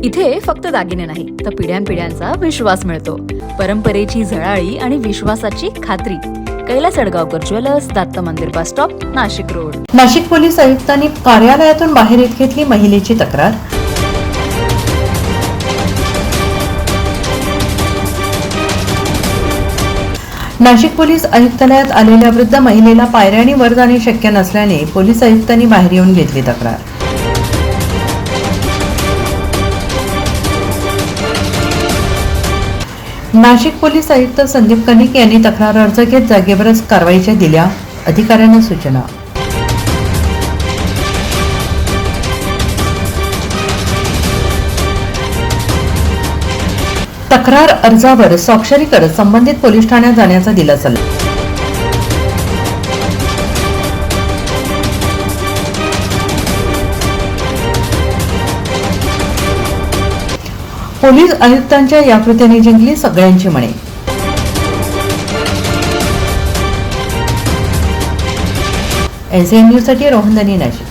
इथे फक्त दागिने नाही तर पिढ्यानपिढ्यांचा विश्वास मिळतो. परंपरेची झळाळी आणि विश्वासाची खात्री. कैलास अडगावकर ज्वेलर्स, दत्त मंदिर bus stop, Nashik road. Nashik police आयुक्तांनी कार्यालयातून बाहेर येत घेतली महिलेची तक्रार. नाशिक पोलीस आयुक्तालयात आलेल्या वृद्ध महिलेला पायऱ्यांनी वर जाणे शक्य नसल्याने पोलीस आयुक्तांनी बाहेर येऊन घेतली तक्रार. नाशिक पोलीस आयुक्त संदीप कनिक यांनी तक्रार अर्ज घेत जागेवरच कारवाईच्या दिल्या अधिकाऱ्यांना सूचना. तक्रार अर्जावर स्वाक्षरी करत संबंधित पोलीस ठाण्यात जाण्याचा दिला सल्ला. पोलीस आयुक्तांच्या या कृतीने जिंकली सगळ्यांची मने. SAN न्यूजसाठी रोहन दनी, नाशिक.